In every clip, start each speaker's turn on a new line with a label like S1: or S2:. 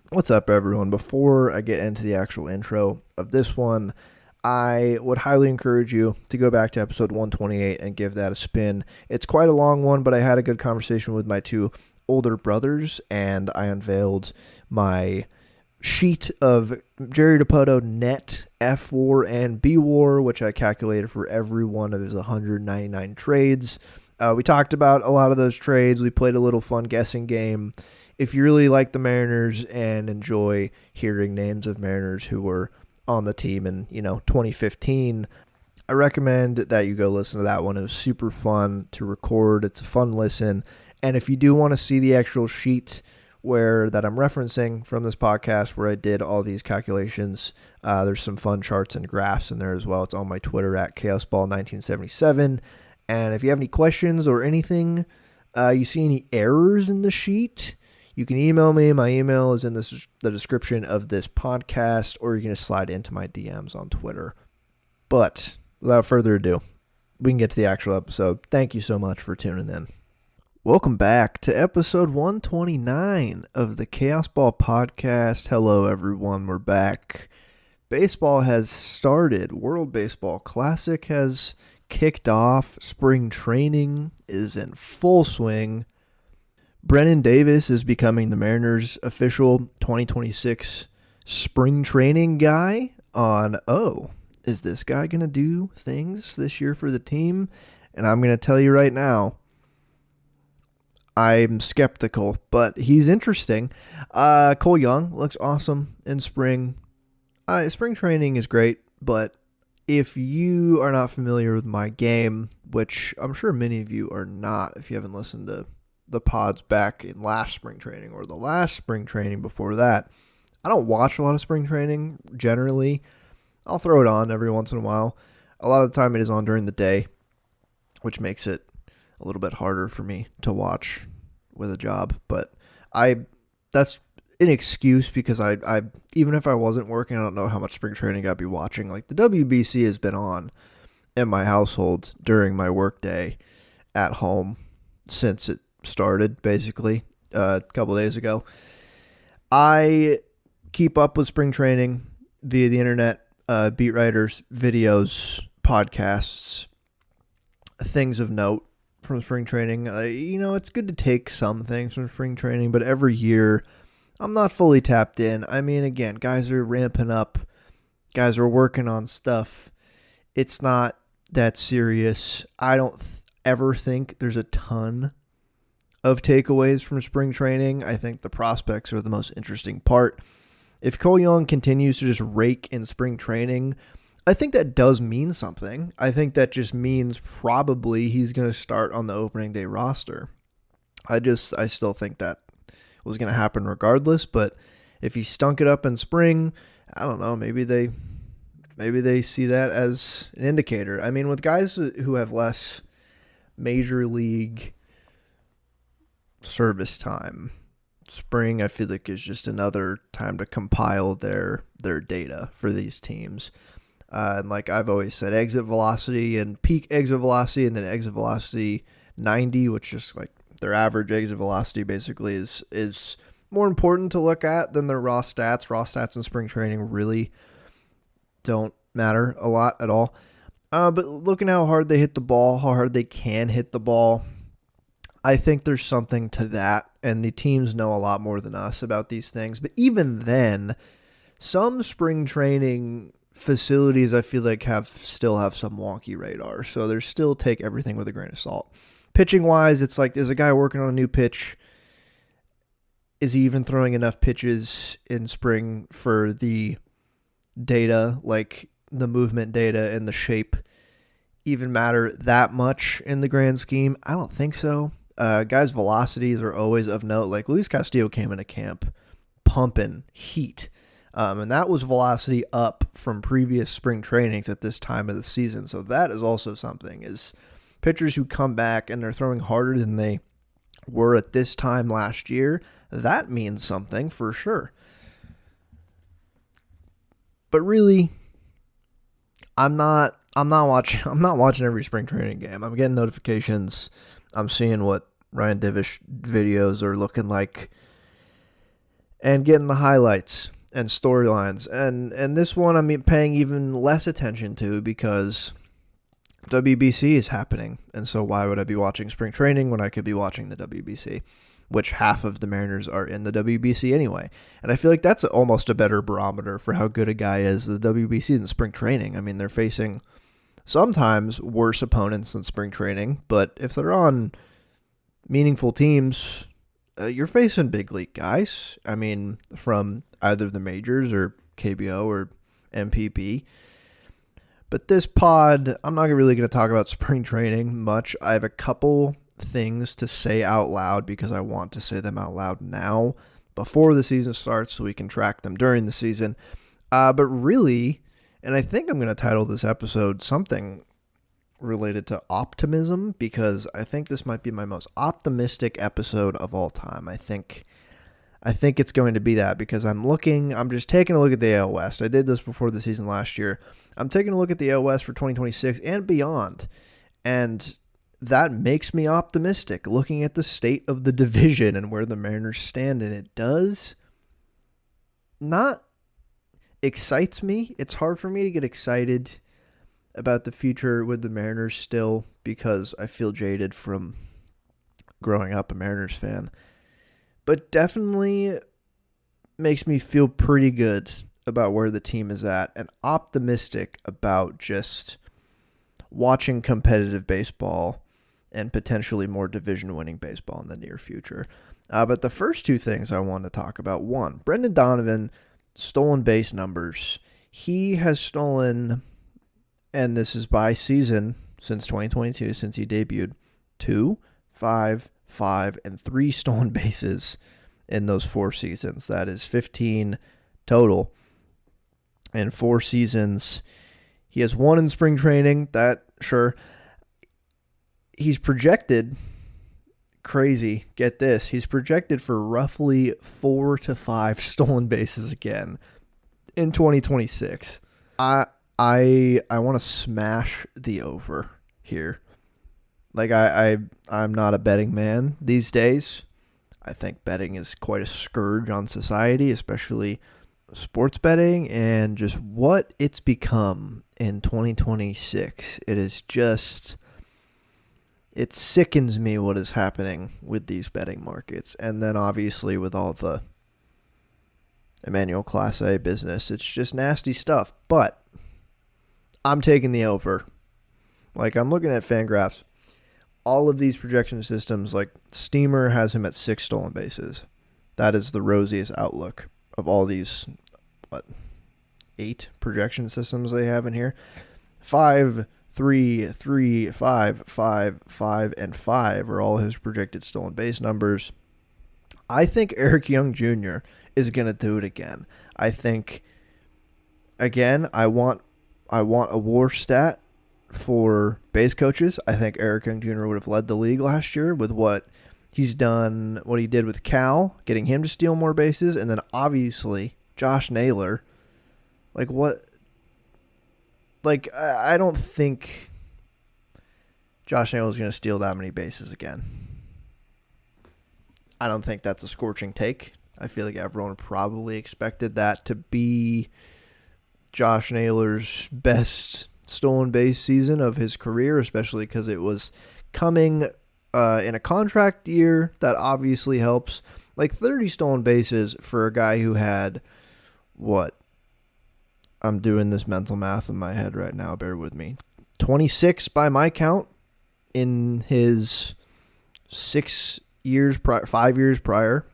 S1: What's up, everyone? Before I get into the actual intro of this one, I would highly encourage you to go back to episode 128 and give that a spin. It's quite a long one, but I had a good conversation with my two older brothers, and I unveiled my sheet of Jerry DiPoto net F war and B war, which I calculated for every one of his 199 trades. We talked about a lot of those trades. We played a little fun guessing game. If you really like the Mariners and enjoy hearing names of Mariners who were on the team in, 2015, I recommend that you go listen to that one. It was super fun to record. It's a fun listen. And if you do want to see the actual sheet that I'm referencing from this podcast where I did all these calculations, there's some fun charts and graphs in there as well. It's on my Twitter at chaosball1977. And if you have any questions or anything, you see any errors in the sheet, you can email me. My email is in the description of this podcast, or you can just slide into my DMs on Twitter. But without further ado, we can get to the actual episode. Thank you so much for tuning in. Welcome back to episode 129 of the Chaos Ball Podcast. Hello, everyone. We're back. Baseball has started. World Baseball Classic has kicked off. Spring training is in full swing. Brennan Davis is becoming the Mariners' official 2026 spring training guy is this guy going to do things this year for the team? And I'm going to tell you right now, I'm skeptical, but he's interesting. Cole Young looks awesome in spring. Spring training is great, but if you are not familiar with my game, which I'm sure many of you are not if you haven't listened to the pods back in last spring training or the last spring training before that, I don't watch a lot of spring training generally. I'll throw it on every once in a while. A lot of the time it is on during the day, which makes it a little bit harder for me to watch with a job. But that's an excuse because I even if I wasn't working, I don't know how much spring training I'd be watching. Like the WBC has been on in my household during my work day at home since it started, basically, a couple days ago. I keep up with spring training via the internet, beat writers, videos, podcasts, things of note from spring training. It's good to take some things from spring training, but every year I'm not fully tapped in. I mean, again, guys are ramping up. Guys are working on stuff. It's not that serious. I don't ever think there's a ton of takeaways from spring training. I think the prospects are the most interesting part. If Cole Young continues to just rake in spring training, I think that does mean something. I think that just means probably he's going to start on the opening day roster. I still think that was going to happen regardless, but if he stunk it up in spring, I don't know, maybe they see that as an indicator. I mean, with guys who have less major league service time, spring I feel like is just another time to compile their data for these teams. And like I've always said, exit velocity and peak exit velocity, and then exit velocity 90, which is like their average exit velocity basically is more important to look at than their raw stats. Raw stats in spring training really don't matter a lot at all. But looking how hard they hit the ball, how hard they can hit the ball, I think there's something to that, and the teams know a lot more than us about these things. But even then, some spring training facilities I feel like still have some wonky radar, so there's still take everything with a grain of salt. Pitching wise, it's like there's a guy working on a new pitch. Is he even throwing enough pitches in spring for the data, like the movement data and the shape, even matter that much in the grand scheme? I don't think so. Guys' velocities are always of note. Like Luis Castillo came into camp pumping heat. And that was velocity up from previous spring trainings at this time of the season. So that is also something, is pitchers who come back and they're throwing harder than they were at this time last year. That means something for sure. But really, I'm not watching every spring training game. I'm getting notifications. I'm seeing what Ryan Divish videos are looking like. and getting the highlights and storylines. And this one I'm paying even less attention to because WBC is happening. And so why would I be watching spring training when I could be watching the WBC? Which half of the Mariners are in the WBC anyway. And I feel like that's almost a better barometer for how good a guy is. The WBC than spring training. I mean, they're facing sometimes worse opponents than spring training, but if they're on meaningful teams, you're facing big league guys. I mean, from either the majors or KBO or MPB. But this pod, I'm not really going to talk about spring training much. I have a couple things to say out loud because I want to say them out loud now before the season starts so we can track them during the season. But really, and I think I'm going to title this episode something related to optimism because I think this might be my most optimistic episode of all time. I think it's going to be that because I'm just taking a look at the AL West. I did this before the season last year. I'm taking a look at the AL West for 2026 and beyond. And that makes me optimistic looking at the state of the division and where the Mariners stand. And it does not excites me. It's hard for me to get excited about the future with the Mariners still because I feel jaded from growing up a Mariners fan. But definitely makes me feel pretty good about where the team is at and optimistic about just watching competitive baseball and potentially more division-winning baseball in the near future. But the first two things I want to talk about, one, Brendan Donovan, stolen base numbers. He has stolen, and this is by season since 2022, since he debuted, 2, 5, 5, and 3 stolen bases in those 4 seasons. That is 15 total. In 4 seasons, he has 1 in spring training. That, sure. He's projected, crazy, get this, he's projected for roughly 4 to 5 stolen bases again in 2026. I want to smash the over here. Like, I'm not a betting man these days. I think betting is quite a scourge on society, especially sports betting, and just what it's become in 2026. It is just, it sickens me what is happening with these betting markets. And then obviously with all the Emmanuel Class A business, it's just nasty stuff. But I'm taking the over. Like, I'm looking at Fangraphs. All of these projection systems, like Steamer has him at 6 stolen bases. That is the rosiest outlook of all these, 8 projection systems they have in here. 5, 3, 3, 5, 5, 5, and 5 are all his projected stolen base numbers. I think Eric Young Jr. is going to do it again. I think, again, I want a WAR stat for base coaches. I think Eric Young Jr. would have led the league last year with what he's done, what he did with Cal, getting him to steal more bases, and then obviously Josh Naylor. I don't think Josh Naylor is going to steal that many bases again. I don't think that's a scorching take. I feel like everyone probably expected that to be Josh Naylor's best stolen base season of his career, especially because it was coming in a contract year. That obviously helps. Like 30 stolen bases for a guy who had, what? I'm doing this mental math in my head right now. Bear with me. 26 by my count in his 5 years prior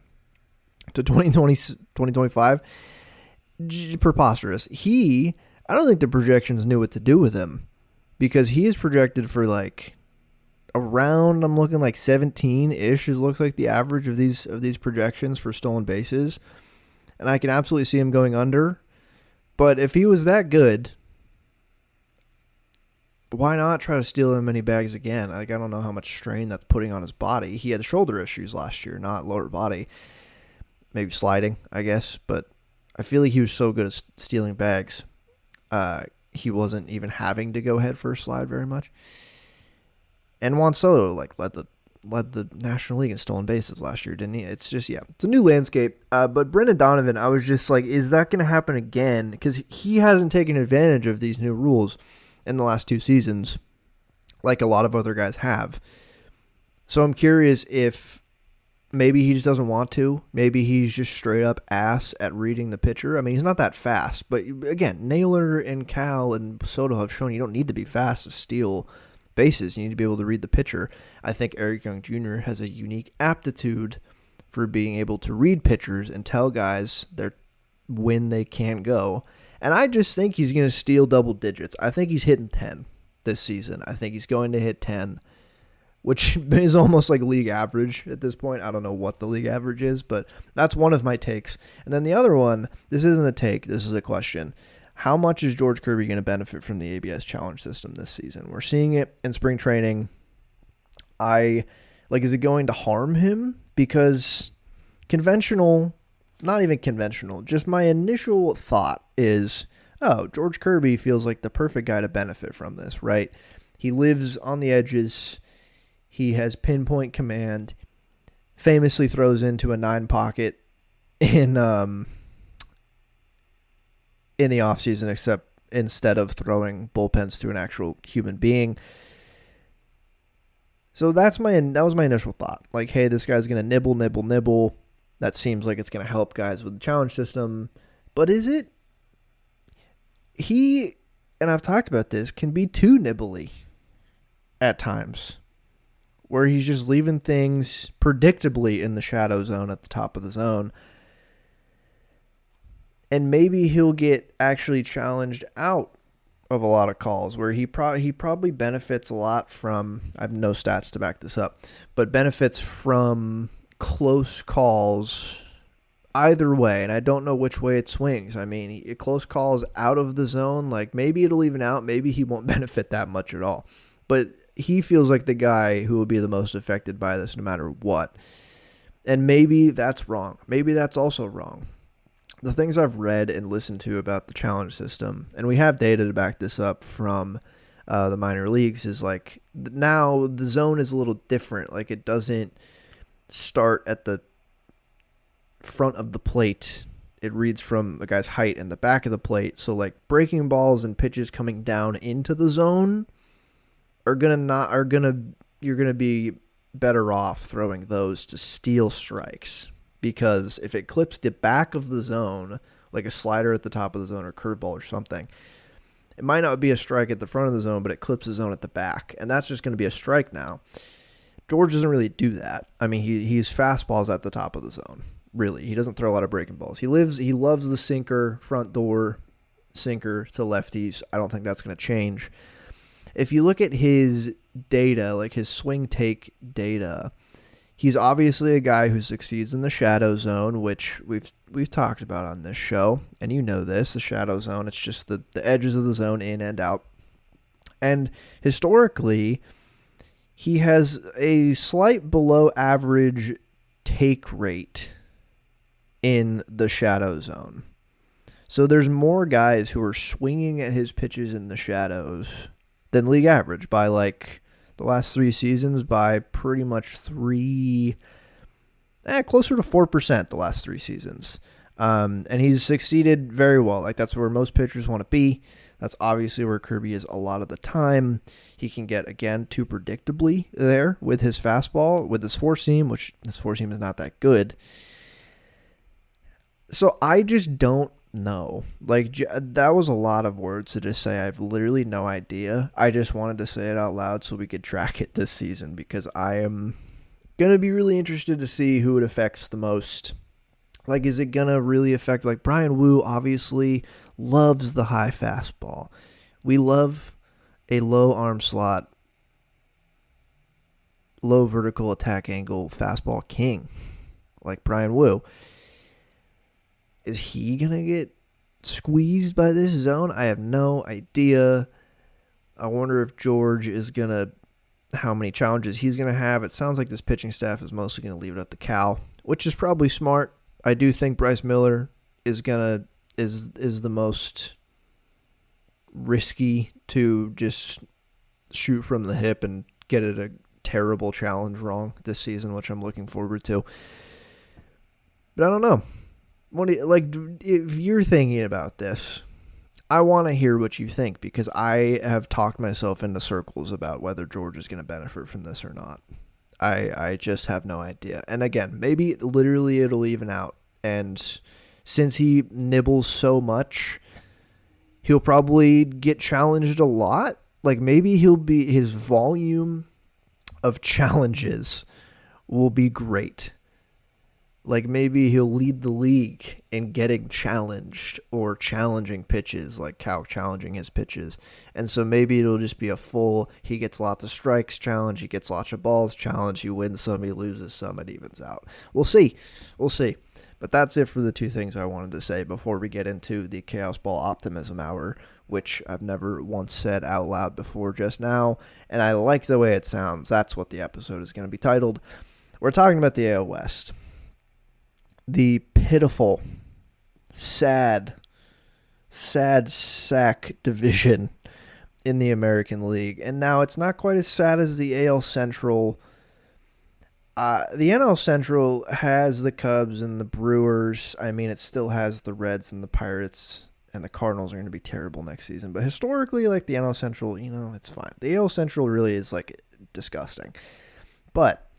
S1: to 2025. Preposterous. I don't think the projections knew what to do with him because he is projected for around, I'm looking like 17-ish. It looks like the average of these projections for stolen bases. And I can absolutely see him going under. But if he was that good, why not try to steal him many bags again? I don't know how much strain that's putting on his body. He had shoulder issues last year, not lower body. Maybe sliding, I guess. But I feel like he was so good at stealing bags. He wasn't even having to go head first slide very much. And Juan Soto led the led the National League in stolen bases last year, didn't he? It's just, yeah, it's a new landscape. But Brendan Donovan, I was just like, is that going to happen again? Because he hasn't taken advantage of these new rules in the last 2 seasons like a lot of other guys have. So I'm curious if maybe he just doesn't want to. Maybe he's just straight up ass at reading the pitcher. I mean, he's not that fast. But again, Naylor and Cal and Soto have shown you don't need to be fast to steal bases. You need to be able to read the pitcher. I think Eric Young Jr. has a unique aptitude for being able to read pitchers and tell guys when they can't go. And I just think he's going to steal double digits. I think he's hitting 10 this season. I think he's going to hit 10, which is almost like league average at this point. I don't know what the league average is, but that's one of my takes. And then the other one, this isn't a take, this is a question. How much is George Kirby going to benefit from the ABS challenge system this season? We're seeing it in spring training. Is it going to harm him? Because conventional, not even conventional, just my initial thought is, oh, George Kirby feels like the perfect guy to benefit from this, right? He lives on the edges. He has pinpoint command, famously throws into a 9 pocket in the offseason, except instead of throwing bullpens to an actual human being. So that was my initial thought. Like, hey, this guy's going to nibble. That seems like it's going to help guys with the challenge system. But is it? He, and I've talked about this, can be too nibbly at times, where he's just leaving things predictably in the shadow zone at the top of the zone. And maybe he'll get actually challenged out of a lot of calls where he probably benefits a lot from, I have no stats to back this up, but benefits from close calls either way. And I don't know which way it swings. I mean, close calls out of the zone, like maybe it'll even out. Maybe he won't benefit that much at all. But he feels like the guy who will be the most affected by this no matter what. And maybe that's wrong. Maybe that's also wrong. The things I've read and listened to about the challenge system, and we have data to back this up from the minor leagues, is like now the zone is a little different. Like it doesn't start at the front of the plate. It reads from the guy's height and the back of the plate. So like breaking balls and pitches coming down into the zone you're gonna be better off throwing those to steal strikes. Because if it clips the back of the zone, like a slider at the top of the zone or curveball or something, it might not be a strike at the front of the zone, but it clips the zone at the back. And that's just going to be a strike now. George doesn't really do that. I mean, he's fastballs at the top of the zone, really. He doesn't throw a lot of breaking balls. He loves the sinker, front door sinker to lefties. I don't think that's going to change. If you look at his data, like his swing take data, he's obviously a guy who succeeds in the shadow zone, which we've talked about on this show, and you know this, the shadow zone. It's just the edges of the zone in and out. And historically, he has a slight below average take rate in the shadow zone. So there's more guys who are swinging at his pitches in the shadows than league average by like the last 3 seasons, by pretty much closer to 4% the last 3 seasons. And he's succeeded very well. Like that's where most pitchers want to be. That's obviously where Kirby is a lot of the time. He can get, again, too predictably there with his fastball, with his four seam, which his four seam is not that good. So I just don't know. Like, that was a lot of words to just say. I have literally no idea. I just wanted to say it out loud so we could track it this season, because I am going to be really interested to see who it affects the most. Like, is it going to really affect, like, Brian Wu obviously loves the high fastball. We love a low arm slot, low vertical attack angle fastball king, like Brian Wu. Is he going to get squeezed by this zone? I have no idea. I wonder if George is going to, how many challenges he's going to have. It sounds like this pitching staff is mostly going to leave it up to Cal, which is probably smart. I do think Bryce Miller is the most risky to just shoot from the hip and get it terrible challenge wrong this season, which I'm looking forward to. But I don't know. If you're thinking about this, I want to hear what you think, because I have talked myself into circles about whether Georgia's going to benefit from this or not. I just have no idea. And again, maybe literally it'll even out. And since he nibbles so much, he'll probably get challenged a lot. Like maybe his volume of challenges will be great. Like maybe he'll lead the league in getting challenged or challenging pitches, like Cal challenging his pitches. And so maybe it'll just be a full, he gets lots of strikes challenge, he gets lots of balls challenge, he wins some, he loses some, it evens out. We'll see. But that's it for the two things I wanted to say before we get into the Chaos Ball Optimism Hour, which I've never once said out loud before just now, and I like the way it sounds. That's what the episode is going to be titled. We're talking about the AL West. The pitiful, sad sack division in the American League. And now it's not quite as sad as the AL Central. The NL Central has the Cubs and the Brewers. I mean, it still has the Reds and the Pirates, and the Cardinals are going to be terrible next season. But historically, like the NL Central, it's fine. The AL Central really is like disgusting. But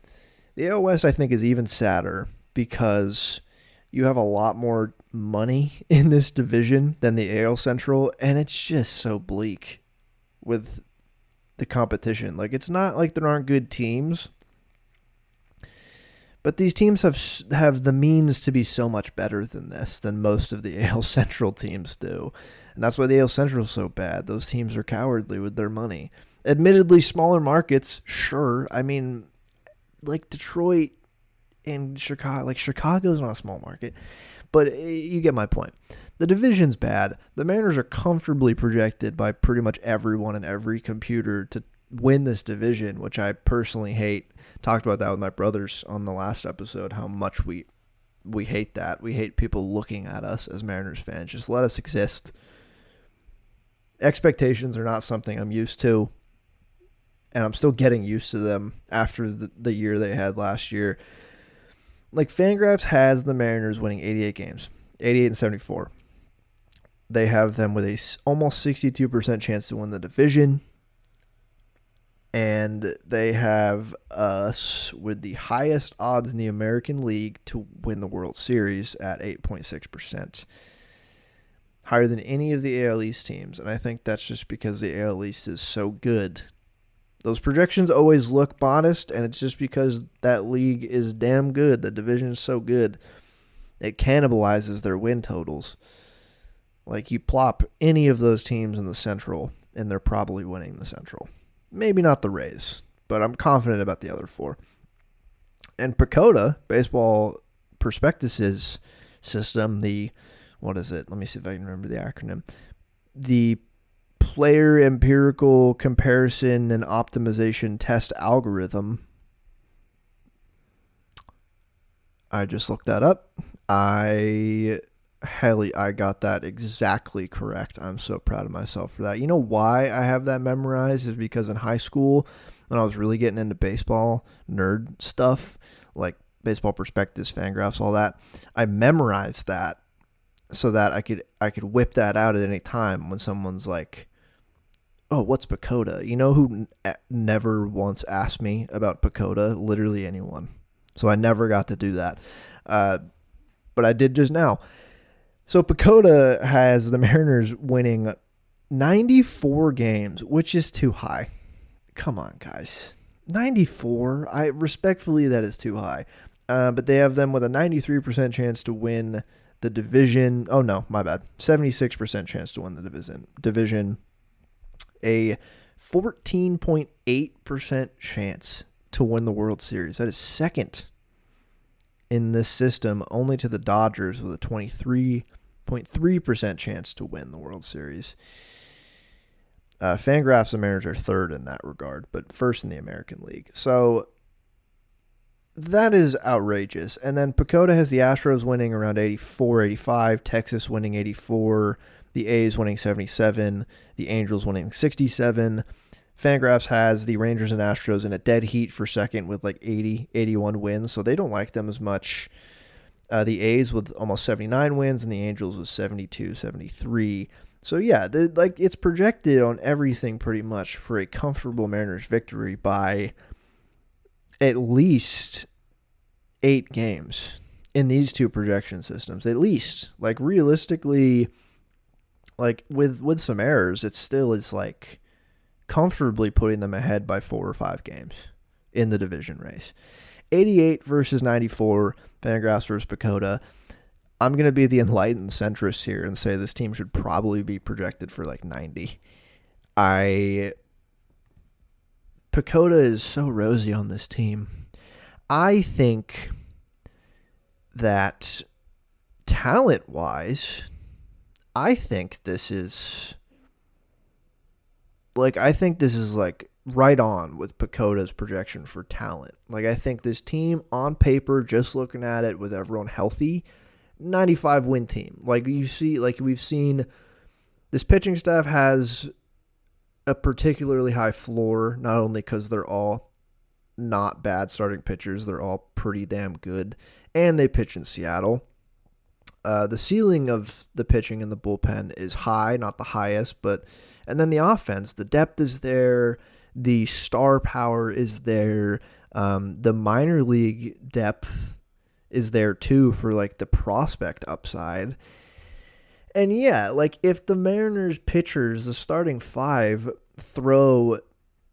S1: the AL West, I think, is even sadder because you have a lot more money in this division than the AL Central, and it's just so bleak with the competition. Like, it's not like there aren't good teams, but these teams have the means to be so much better than this, than most of the AL Central teams do. And that's why the AL Central is so bad. Those teams are cowardly with their money. Admittedly, smaller markets, sure. I mean, like Detroit and Chicago. Like, Chicago's not a small market, but you get my point. The division's bad. The Mariners are comfortably projected by pretty much everyone and every computer to win this division, which I personally hate. Talked about that with my brothers on the last episode, how much we hate that. We hate people looking at us as Mariners fans. Just let us exist. Expectations are not something I'm used to, and I'm still getting used to them after the year they had last year. Like, Fangraphs has the Mariners winning 88 games, 88 and 74. They have them with a almost 62% chance to win the division. And they have us with the highest odds in the American League to win the World Series at 8.6%. Higher than any of the AL East teams. And I think that's just because the AL East is so good. Those projections always look modest, and it's just because that league is damn good. The division is so good. It cannibalizes their win totals. Like, you plop any of those teams in the Central, and they're probably winning the Central. Maybe not the Rays, but I'm confident about the other four. And PECOTA, Baseball Prospectus's system, what is it? Let me see if I can remember the acronym. The Player Empirical Comparison and Optimization Test Algorithm. I just looked that up. I got that exactly correct. I'm so proud of myself for that. You know why I have that memorized is because in high school, when I was really getting into baseball nerd stuff, like Baseball Prospectus, Fangraphs, all that, I memorized that so that I could whip that out at any time when someone's like, oh, what's PECOTA? You know who never once asked me about PECOTA? Literally anyone. So I never got to do that. But I did just now. So PECOTA has the Mariners winning 94 games, which is too high. Come on, guys. 94? Respectfully, that is too high. But they have them with a 93% chance to win the division. Oh, no, my bad. 76% chance to win the division. A 14.8% chance to win the World Series. That is second in this system, only to the Dodgers with a 23.3% chance to win the World Series. Fangraphs, the Mariners are third in that regard, but first in the American League. So that is outrageous. And then PECOTA has the Astros winning around 84, 85, Texas winning 84, the A's winning 77, the Angels winning 67. Fangraphs has the Rangers and Astros in a dead heat for second with like 80, 81 wins, so they don't like them as much. The A's with almost 79 wins and the Angels with 72, 73. So yeah, it's projected on everything pretty much for a comfortable Mariners victory by at least 8 games in these two projection systems. At least, like, realistically, like with some errors, it still is like comfortably putting them ahead by 4 or 5 games in the division race. 88 versus 94, Fangraphs versus PECOTA. I'm going to be the enlightened centrist here and say this team should probably be projected for like 90. PECOTA is so rosy on this team. I think that talent-wise, I think this is like right on with PECOTA's projection for talent. Like, I think this team on paper, just looking at it with everyone healthy, 95 win team. Like, you see, like we've seen, this pitching staff has a particularly high floor, not only because they're all not bad starting pitchers, they're all pretty damn good, and they pitch in Seattle. The ceiling of the pitching in the bullpen is high, not the highest, and then the offense, the depth is there, the star power is there, the minor league depth is there too for like the prospect upside. And yeah, like if the Mariners pitchers, the starting 5, throw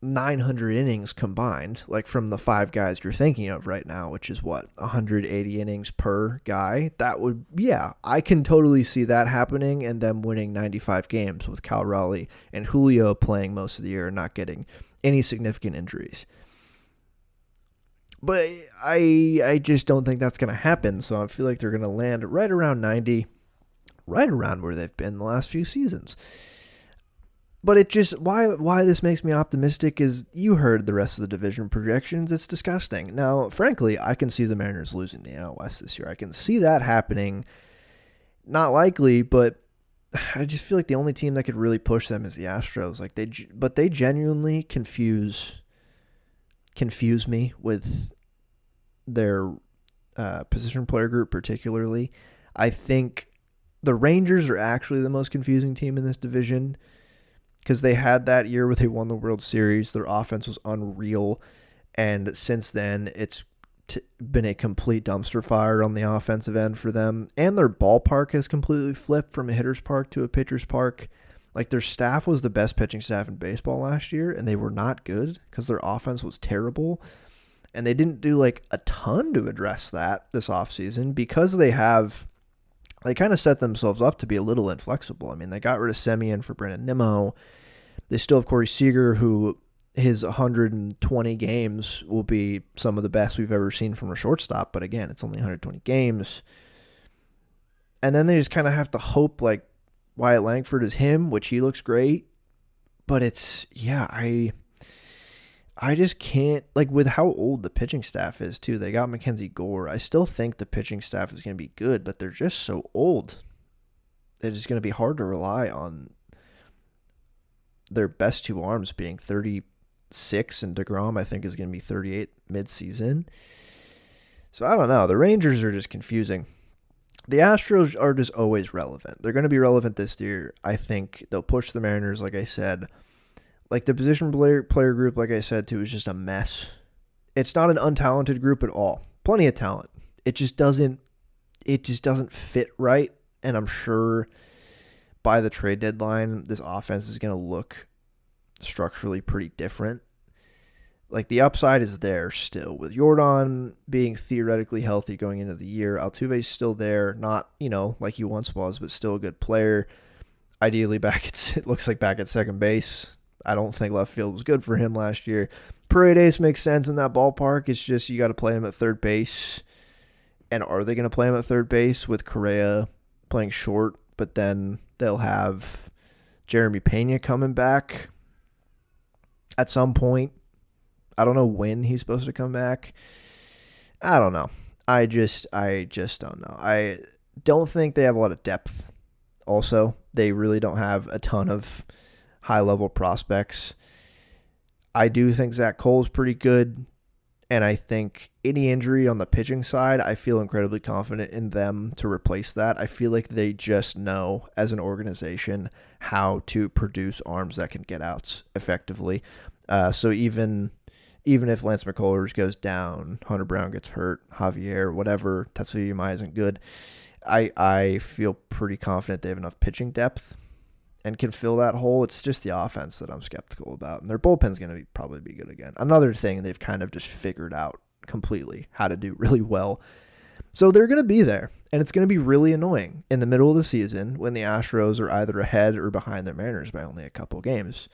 S1: 900 innings combined, like from the 5 guys you're thinking of right now, which is 180 innings per guy, that would, yeah, I can totally see that happening and them winning 95 games with Cal Raleigh and Julio playing most of the year and not getting any significant injuries. But I just don't think that's going to happen, so I feel like they're going to land right around 90, right around where they've been the last few seasons. But it just, why this makes me optimistic is you heard the rest of the division projections. It's disgusting. Now, frankly, I can see the Mariners losing the NL West this year. I can see that happening. Not likely, but I just feel like the only team that could really push them is the Astros. Like they genuinely confuse me with their position player group particularly. I think the Rangers are actually the most confusing team in this division because they had that year where they won the World Series. Their offense was unreal, and since then it's been a complete dumpster fire on the offensive end for them. And their ballpark has completely flipped from a hitter's park to a pitcher's park. Like, their staff was the best pitching staff in baseball last year, and they were not good because their offense was terrible. And they didn't do, like, a ton to address that this offseason because they kind of set themselves up to be a little inflexible. I mean, they got rid of Semien for Brandon Nimmo. They still have Corey Seager, who his 120 games will be some of the best we've ever seen from a shortstop. But, again, it's only 120 games. And then they just kind of have to hope, like, Wyatt Langford is him, which he looks great, but it's, yeah, I just can't, like, with how old the pitching staff is, too. They got Mackenzie Gore. I still think the pitching staff is going to be good, but they're just so old. It's just going to be hard to rely on their best 2 arms being 36, and DeGrom, I think, is going to be 38 midseason. So I don't know. The Rangers are just confusing. The Astros are just always relevant. They're going to be relevant this year. I think they'll push the Mariners, like I said. Like, the position player group, like I said, too, is just a mess. It's not an untalented group at all. Plenty of talent. It just doesn't fit right. And I'm sure by the trade deadline, this offense is going to look structurally pretty different. Like, the upside is there still. With Jordan being theoretically healthy going into the year, Altuve's still there. Not, like he once was, but still a good player. Ideally, it looks like back at second base. I don't think left field was good for him last year. Paredes makes sense in that ballpark. It's just you got to play him at third base. And are they going to play him at third base with Correa playing short? But then they'll have Jeremy Pena coming back at some point. I don't know when he's supposed to come back. I don't know. I just don't know. I don't think they have a lot of depth. Also, they really don't have a ton of high-level prospects. I do think Zach Cole's pretty good. And I think any injury on the pitching side, I feel incredibly confident in them to replace that. I feel like they just know as an organization how to produce arms that can get outs effectively. So even if Lance McCullers goes down, Hunter Brown gets hurt, Javier, whatever, Tetsuya Yamai isn't good, I feel pretty confident they have enough pitching depth and can fill that hole. It's just the offense that I'm skeptical about. And their bullpen's going to probably be good again. Another thing they've kind of just figured out completely how to do really well. So they're going to be there. And it's going to be really annoying in the middle of the season when the Astros are either ahead or behind the Mariners by only a couple games.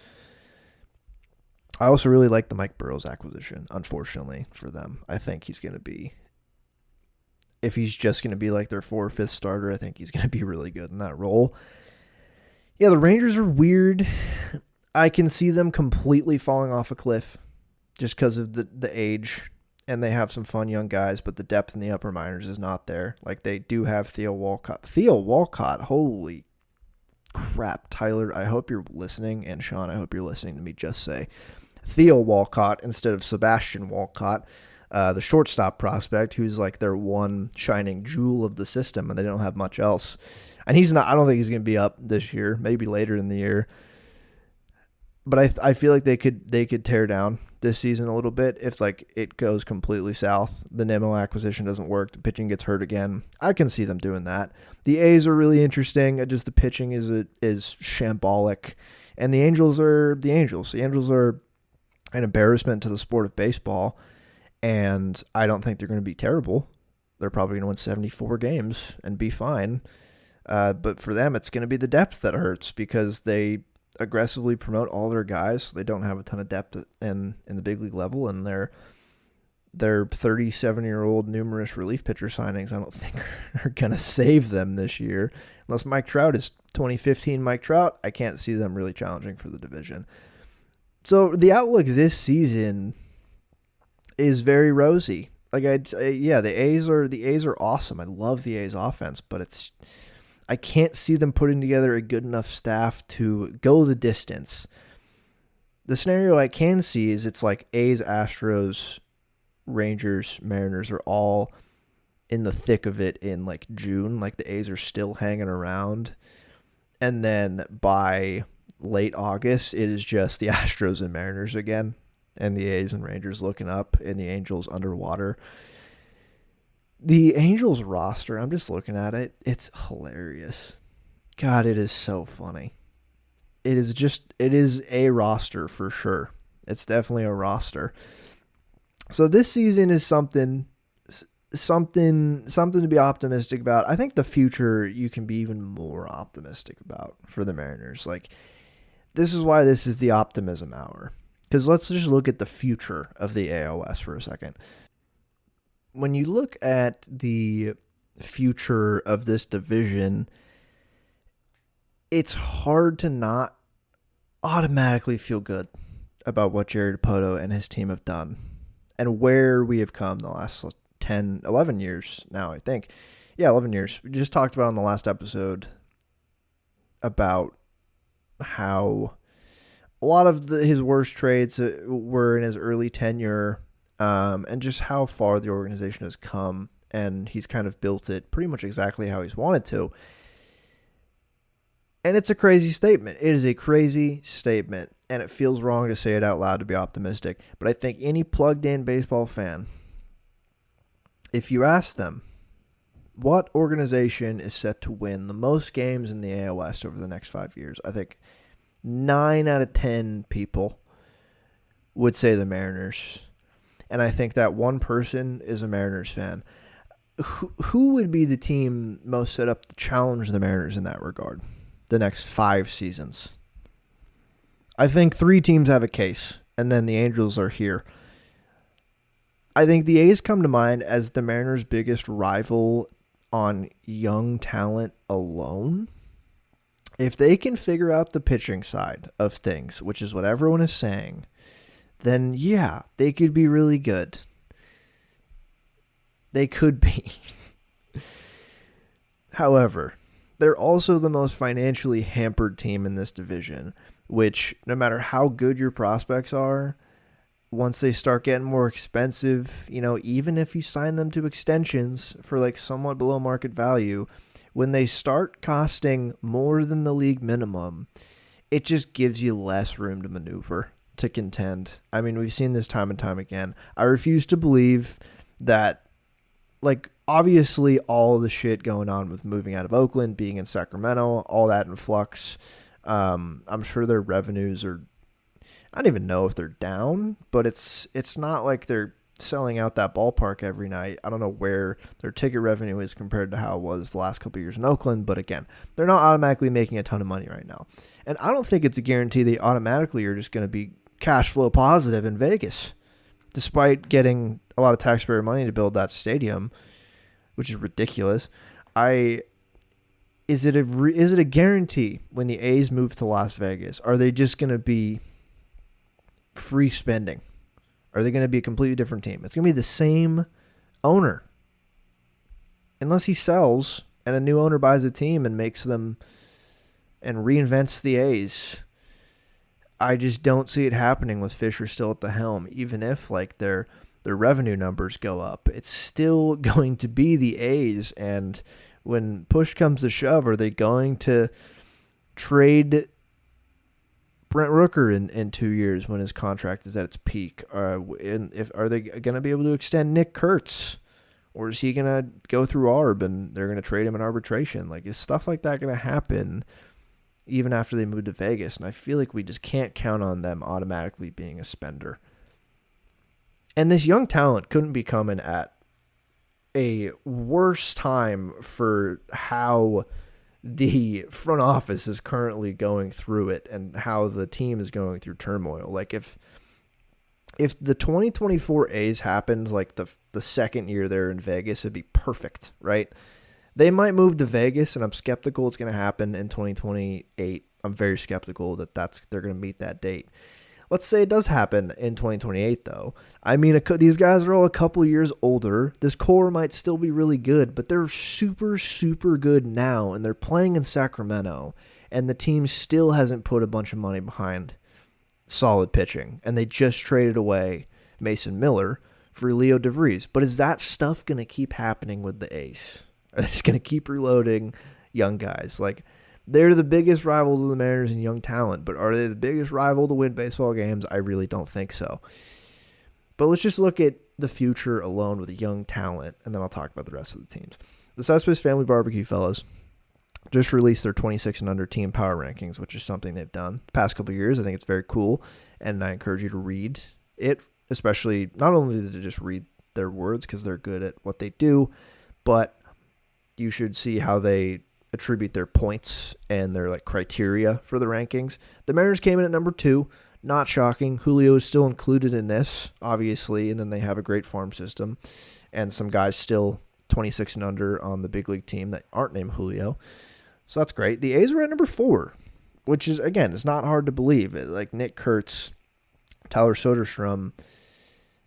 S1: I also really like the Mike Burrows acquisition, unfortunately, for them. I think he's going to be, if he's just going to be like their 4th or 5th starter, I think he's going to be really good in that role. Yeah, the Rangers are weird. I can see them completely falling off a cliff just because of the age, and they have some fun young guys, but the depth in the upper minors is not there. Like, they do have Theo Walcott. Theo Walcott, holy crap. Tyler, I hope you're listening, and Sean, I hope you're listening to me just say Theo Walcott instead of Sebastian Walcott, the shortstop prospect, who's like their one shining jewel of the system, and they don't have much else. And he's not. I don't think he's going to be up this year. Maybe later in the year. But I feel like they could tear down this season a little bit if like it goes completely south. The Nemo acquisition doesn't work. The pitching gets hurt again. I can see them doing that. The A's are really interesting. Just the pitching is shambolic, and the Angels are the Angels. The Angels are an embarrassment to the sport of baseball, and I don't think they're going to be terrible. They're probably going to win 74 games and be fine. But for them, it's going to be the depth that hurts because they aggressively promote all their guys. They don't have a ton of depth in the big league level, and their 37-year-old numerous relief pitcher signings, I don't think are going to save them this year. Unless Mike Trout is 2015 Mike Trout, I can't see them really challenging for the division. So the outlook this season is very rosy. Like I'd say, yeah, the A's are awesome. I love the A's offense, but I can't see them putting together a good enough staff to go the distance. The scenario I can see is it's like A's, Astros, Rangers, Mariners are all in the thick of it in like June. Like the A's are still hanging around. And then by late August, it is just the Astros and Mariners again. And the A's and Rangers looking up and the Angels underwater. The Angels roster, I'm just looking at it. It's hilarious. God, it is so funny. It is a roster for sure. It's definitely a roster. So this season is something to be optimistic about. I think the future you can be even more optimistic about for the Mariners. Like, this is why this is the optimism hour. Because let's just look at the future of the AOS for a second. When you look at the future of this division, it's hard to not automatically feel good about what Jared Dipoto and his team have done and where we have come the last 11 years now, I think. Yeah, 11 years. We just talked about in the last episode about how a lot of his worst trades were in his early tenure. And just how far the organization has come, and he's kind of built it pretty much exactly how he's wanted to. And it's a crazy statement. It is a crazy statement, and it feels wrong to say it out loud to be optimistic. But I think any plugged-in baseball fan, if you ask them, what organization is set to win the most games in the AL West over the next 5 years, I think 9 out of 10 people would say the Mariners. And I think that one person is a Mariners fan. Who would be the team most set up to challenge the Mariners in that regard the next 5 seasons? I think 3 teams have a case, and then the Angels are here. I think the A's come to mind as the Mariners' biggest rival on young talent alone. If they can figure out the pitching side of things, which is what everyone is saying, then yeah, they could be really good. They could be. However, they're also the most financially hampered team in this division, which no matter how good your prospects are, once they start getting more expensive, even if you sign them to extensions for like somewhat below market value, when they start costing more than the league minimum, it just gives you less room to maneuver to contend. I mean, we've seen this time and time again. I refuse to believe that, like, obviously all the shit going on with moving out of Oakland, being in Sacramento, all that in flux. I'm sure their revenues are, I don't even know if they're down, but it's not like they're selling out that ballpark every night. I don't know where their ticket revenue is compared to how it was the last couple of years in Oakland, but again, they're not automatically making a ton of money right now. And I don't think it's a guarantee they automatically are just going to be cash flow positive in Vegas, despite getting a lot of taxpayer money to build that stadium, which is ridiculous. Is it a guarantee when the A's move to Las Vegas? Are they just going to be free spending? Are they going to be a completely different team? It's going to be the same owner. Unless he sells and a new owner buys a team and makes them and reinvents the A's. I just don't see it happening with Fisher still at the helm. Even if like their revenue numbers go up, it's still going to be the A's. And when push comes to shove, are they going to trade Brent Rooker in 2 years when his contract is at its peak? Are they going to be able to extend Nick Kurtz, or is he going to go through ARB and they're going to trade him in arbitration? Like, is stuff like that going to happen even after they move to Vegas? And I feel like we just can't count on them automatically being a spender. And this young talent couldn't be coming at a worse time for how the front office is currently going through it and how the team is going through turmoil. Like if the 2024 A's happened like the second year they're in Vegas, it'd be perfect, right? They might move to Vegas, and I'm skeptical it's going to happen in 2028. I'm very skeptical that they're going to meet that date. Let's say it does happen in 2028, though. I mean, these guys are all a couple years older. This core might still be really good, but they're super, super good now, and they're playing in Sacramento, and the team still hasn't put a bunch of money behind solid pitching, and they just traded away Mason Miller for Leo DeVries. But is that stuff going to keep happening with the Ace? Are they just going to keep reloading young guys? Like, they're the biggest rivals of the Mariners in young talent, but are they the biggest rival to win baseball games? I really don't think so. But let's just look at the future alone with young talent, and then I'll talk about the rest of the teams. The South Space Family Barbecue fellas just released their 26 and under team power rankings, which is something they've done the past couple of years. I think it's very cool, and I encourage you to read it, especially not only to just read their words because they're good at what they do, but you should see how they attribute their points and their like criteria for the rankings. The Mariners came in at number 2. Not shocking. Julio is still included in this, obviously, and then they have a great farm system and some guys still 26 and under on the big league team that aren't named Julio. So that's great. The A's are at number 4, which is, again, it's not hard to believe. Like Nick Kurtz, Tyler Soderstrom,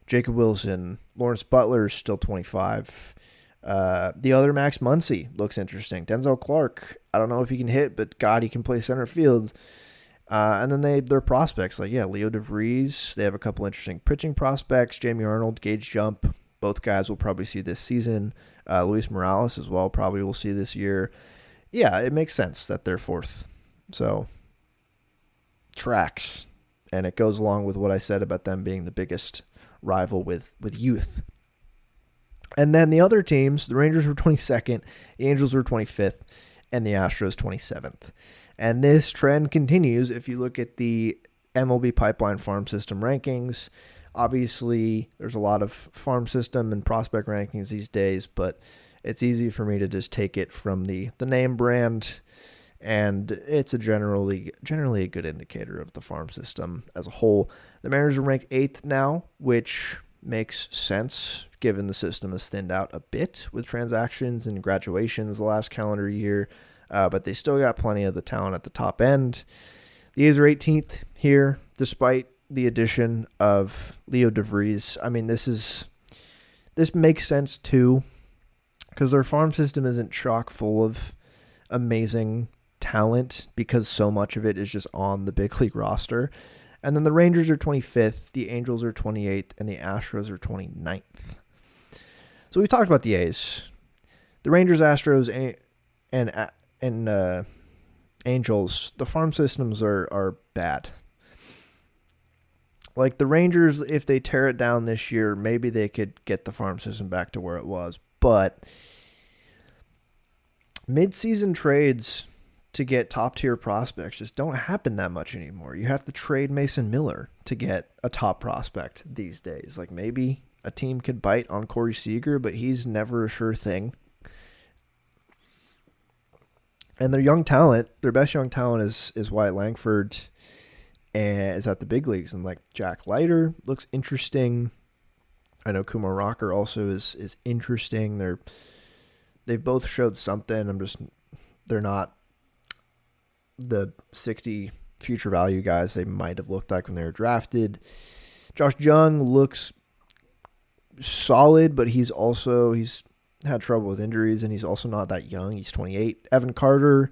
S1: Jacob Wilson, Lawrence Butler is still 25. The other Max Muncy looks interesting. Denzel Clark, I don't know if he can hit, but God, he can play center field. And then their prospects, like, Leo DeVries. They have a couple interesting pitching prospects. Jamie Arnold, Gage Jump. Both guys will probably see this season. Luis Morales as well, probably will see this year. Yeah, it makes sense that they're 4th. So, tracks. And it goes along with what I said about them being the biggest rival with youth. And then the other teams, the Rangers were 22nd, the Angels were 25th, and the Astros 27th. And this trend continues if you look at the MLB Pipeline Farm System rankings. Obviously, there's a lot of farm system and prospect rankings these days, but it's easy for me to just take it from the name brand, and it's a generally a good indicator of the farm system as a whole. The Mariners are ranked 8th now, which makes sense given the system has thinned out a bit with transactions and graduations the last calendar year, but they still got plenty of the talent at the top end. The A's are 18th here, despite the addition of Leo DeVries. I mean, this makes sense too, because their farm system isn't chock full of amazing talent because so much of it is just on the big league roster. And then the Rangers are 25th, the Angels are 28th, and the Astros are 29th. So we talked about the A's. The Rangers, Astros, and Angels, the farm systems are bad. Like the Rangers, if they tear it down this year, maybe they could get the farm system back to where it was. But mid-season trades to get top-tier prospects just don't happen that much anymore. You have to trade Mason Miller to get a top prospect these days. Like maybe a team could bite on Corey Seager, but he's never a sure thing. And their young talent, their best young talent is Wyatt Langford, and is at the big leagues. And like Jack Leiter looks interesting. I know Kumar Rocker also is interesting. They've both showed something. They're not the 60 future value guys they might have looked like when they were drafted. Josh Jung looks solid, but he's had trouble with injuries, and he's also not that young. He's 28. Evan Carter,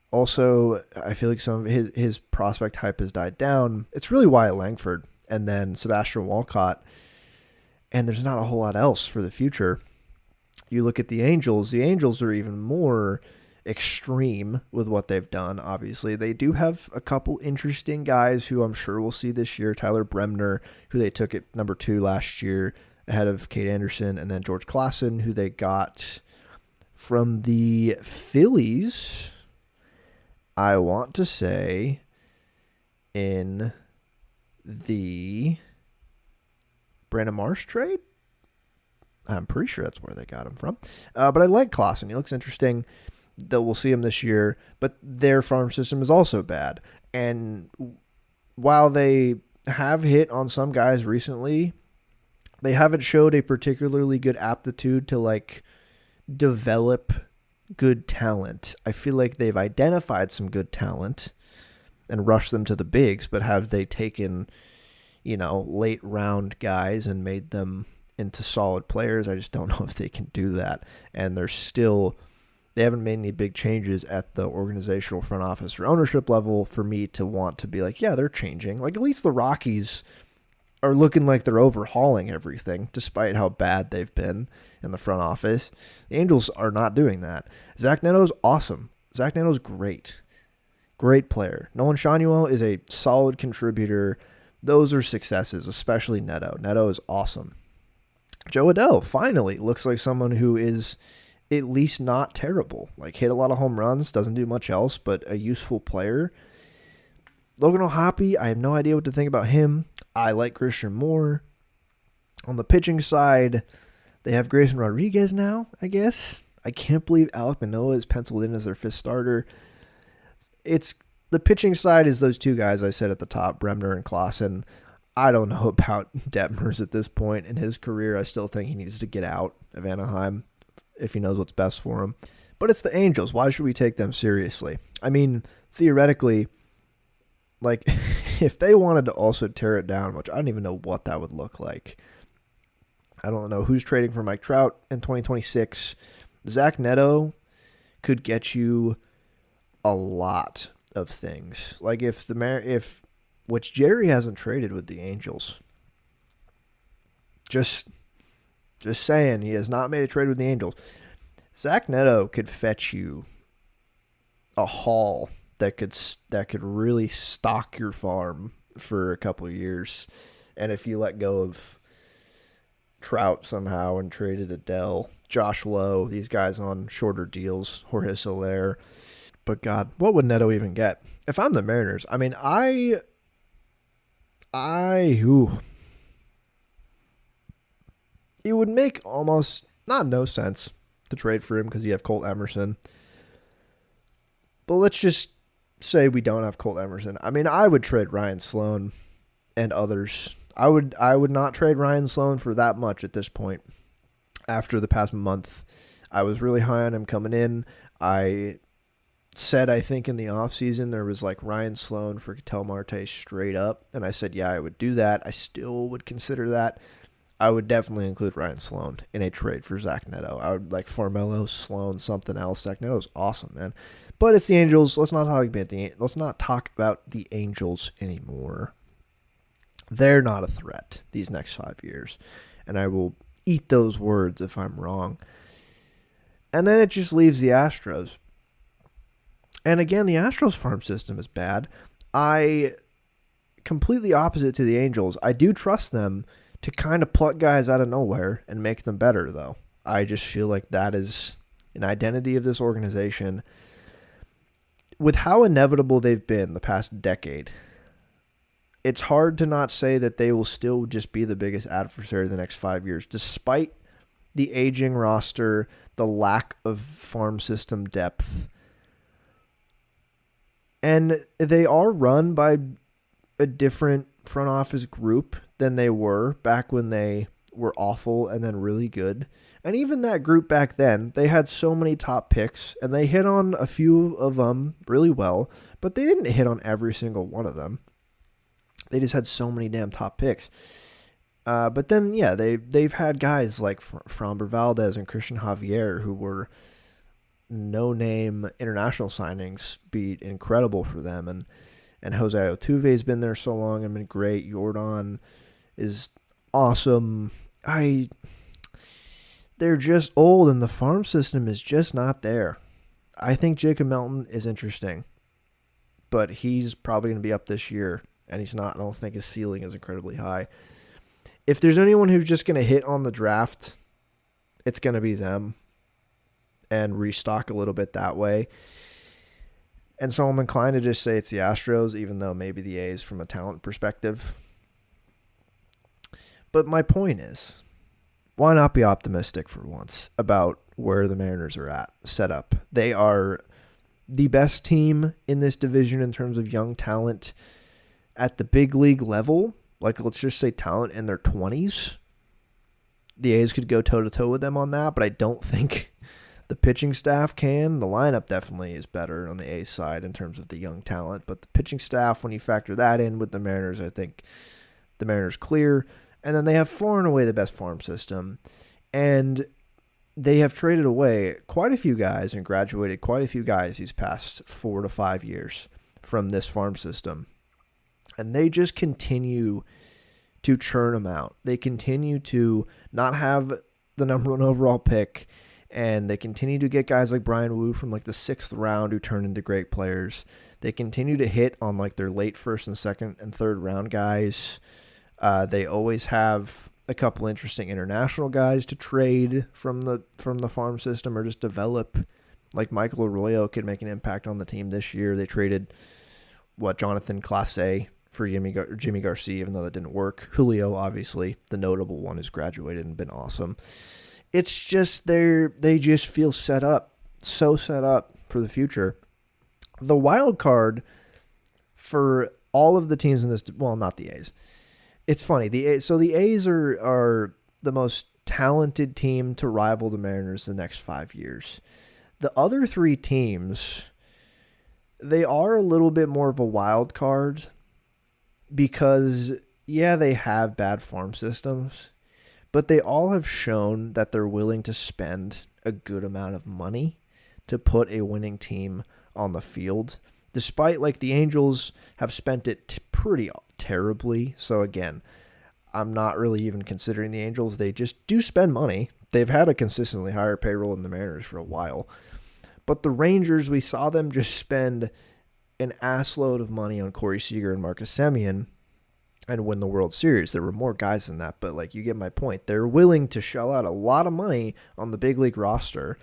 S1: also, I feel like some of his prospect hype has died down. It's really Wyatt Langford and then Sebastian Walcott, and there's not a whole lot else for the future. You look at the Angels. The Angels are even more extreme with what they've done, obviously. They do have a couple interesting guys who I'm sure we'll see this year. Tyler Bremner, who they took at number 2 last year ahead of Kate Anderson, and then George Klassen, who they got from the Phillies, I want to say, in the Brandon Marsh trade. I'm pretty sure that's where they got him from. But I like Klassen. He looks interesting. That we'll see him this year, but their farm system is also bad. And while they have hit on some guys recently, they haven't showed a particularly good aptitude to like develop good talent. I feel like they've identified some good talent and rushed them to the bigs, but have they taken, late round guys and made them into solid players? I just don't know if they can do that. And they haven't made any big changes at the organizational front office or ownership level for me to want to be like, yeah, they're changing. Like at least the Rockies are looking like they're overhauling everything, despite how bad they've been in the front office. The Angels are not doing that. Zach Neto's awesome. Zach Neto's great. Great player. Nolan Shanuel is a solid contributor. Those are successes, especially Neto. Neto is awesome. Joe Adell finally looks like someone who is at least not terrible. Like hit a lot of home runs, doesn't do much else, but a useful player. Logan O'Hoppe, I have no idea what to think about him. I like Christian Moore. On the pitching side, they have Grayson Rodriguez now, I guess. I can't believe Alek Manoah is penciled in as their 5th starter. It's the pitching side is those two guys I said at the top, Bremner and Klassen. I don't know about Detmers at this point in his career. I still think he needs to get out of Anaheim if he knows what's best for him. But it's the Angels. Why should we take them seriously? I mean, theoretically, like, if they wanted to also tear it down, which I don't even know what that would look like. I don't know who's trading for Mike Trout in 2026. Zach Neto could get you a lot of things. Like which Jerry hasn't traded with the Angels. Just saying, he has not made a trade with the Angels. Zach Neto could fetch you a haul that could really stock your farm for a couple of years. And if you let go of Trout somehow and traded Adell, Josh Lowe, these guys on shorter deals, Jorge Soler. But God, what would Neto even get? If I'm the Mariners, I mean, it would make almost no sense to trade for him because you have Colt Emerson. But let's just say we don't have Colt Emerson. I mean, I would trade Ryan Sloan and others. I would not trade Ryan Sloan for that much at this point. After the past month, I was really high on him coming in. I said, I think in the offseason there was like Ryan Sloan for Ketel Marte straight up. And I said, yeah, I would do that. I still would consider that. I would definitely include Ryan Sloan in a trade for Zach Neto. I would like Farmelo, Sloan, something else. Zach Neto's awesome, man. But it's the Angels. Let's not talk about the Angels anymore. They're not a threat these next 5 years, and I will eat those words if I'm wrong. And then it just leaves the Astros. And again, the Astros farm system is bad. I completely opposite to the Angels. I do trust them to kind of pluck guys out of nowhere and make them better, though. I just feel like that is an identity of this organization. With how inevitable they've been the past decade, it's hard to not say that they will still just be the biggest adversary the next 5 years, despite the aging roster, the lack of farm system depth. And they are run by a different front office group than they were back when they were awful and then really good. And even that group back then, they had so many top picks, and they hit on a few of them really well, but they didn't hit on every single one of them. They just had so many damn top picks. But then, yeah, they've had guys like Framber Valdez and Christian Javier, who were no-name international signings, be incredible for them. And Jose Altuve's been there so long and been great. Jordan is awesome. They're just old, and the farm system is just not there. I think Jacob Melton is interesting, but he's probably going to be up this year, and he's not. I don't think his ceiling is incredibly high. If there's anyone who's just going to hit on the draft, it's going to be them and restock a little bit that way. And so I'm inclined to just say it's the Astros, even though maybe the A's from a talent perspective. But my point is, why not be optimistic for once about where the Mariners are at, set up? They are the best team in this division in terms of young talent at the big league level. Like, let's just say talent in their 20s. The A's could go toe-to-toe with them on that, but I don't think the pitching staff can. The lineup definitely is better on the A's side in terms of the young talent, but the pitching staff, when you factor that in with the Mariners, I think the Mariners clear. And then they have far and away the best farm system. And they have traded away quite a few guys and graduated quite a few guys these past 4 to 5 years from this farm system. And they just continue to churn them out. They continue to not have the number 1 overall pick. And they continue to get guys like Brian Wu from like the 6th round who turn into great players. They continue to hit on like their late 1st and 2nd and 3rd round guys. They always have a couple interesting international guys to trade from the farm system or just develop. Like Michael Arroyo could make an impact on the team this year. They traded Jonathan Clase for Jimmy Garcia, even though that didn't work. Julio, obviously, the notable one, who's graduated and been awesome. It's just they just feel set up for the future. The wild card for all of the teams in this, well, not the A's. It's funny. The A's are the most talented team to rival the Mariners the next 5 years. The other 3 teams, they are a little bit more of a wild card because, yeah, they have bad farm systems, but they all have shown that they're willing to spend a good amount of money to put a winning team on the field. Despite, like, the Angels have spent it pretty terribly. So, again, I'm not really even considering the Angels. They just do spend money. They've had a consistently higher payroll than the Mariners for a while. But the Rangers, we saw them just spend an assload of money on Corey Seager and Marcus Semien and win the World Series. There were more guys than that, but, like, you get my point. They're willing to shell out a lot of money on the big league roster.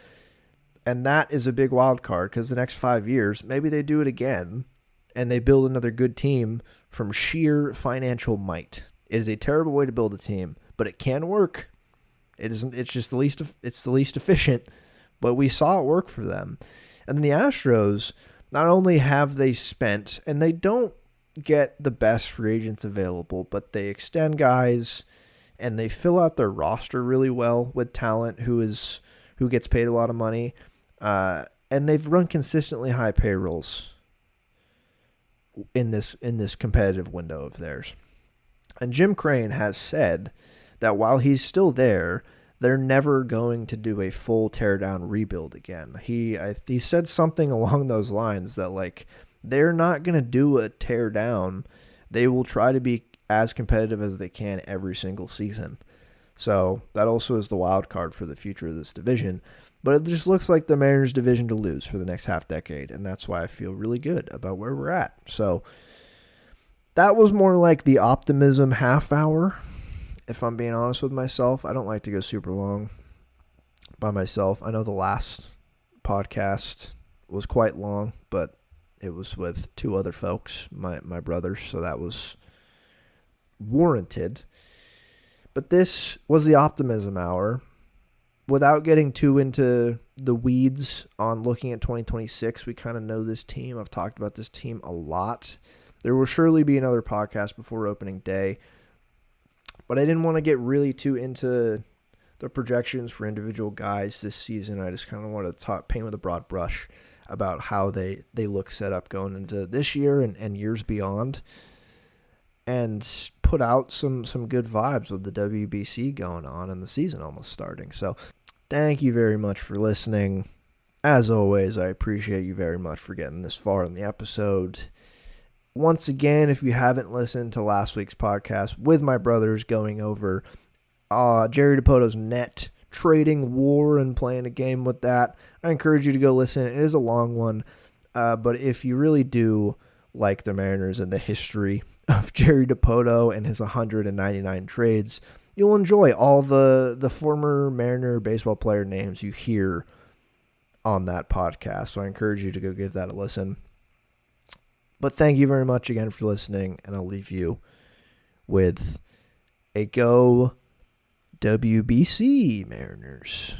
S1: And that is a big wild card because the next 5 years, maybe they do it again and they build another good team from sheer financial might. It is a terrible way to build a team, but it can work. It's just the least efficient, but we saw it work for them. And then the Astros, not only have they spent, and they don't get the best free agents available, but they extend guys and they fill out their roster really well with talent who gets paid a lot of money. And they've run consistently high payrolls in this competitive window of theirs. And Jim Crane has said that while he's still there, they're never going to do a full teardown rebuild again. He said something along those lines that, like, they're not going to do a teardown. They will try to be as competitive as they can every single season. So that also is the wild card for the future of this division. But it just looks like the Mariners' division to lose for the next half decade, and that's why I feel really good about where we're at. So that was more like the optimism half hour, if I'm being honest with myself. I don't like to go super long by myself. I know the last podcast was quite long, but it was with two other folks, my brothers, so that was warranted. But this was the optimism hour. Without getting too into the weeds on looking at 2026, we kind of know this team. I've talked about this team a lot. There will surely be another podcast before opening day, but I didn't want to get really too into the projections for individual guys this season. I just kind of wanted to paint with a broad brush about how they look set up going into this year and years beyond, and put out some good vibes with the WBC going on and the season almost starting. So thank you very much for listening. As always, I appreciate you very much for getting this far in the episode. Once again, if you haven't listened to last week's podcast with my brothers going over Jerry DiPoto's net trading war and playing a game with that, I encourage you to go listen. It is a long one, but if you really do like the Mariners and the history of Jerry DiPoto and his 199 trades, you'll enjoy all the former Mariner baseball player names you hear on that podcast. So I encourage you to go give that a listen. But thank you very much again for listening, and I'll leave you with a go WBC Mariners.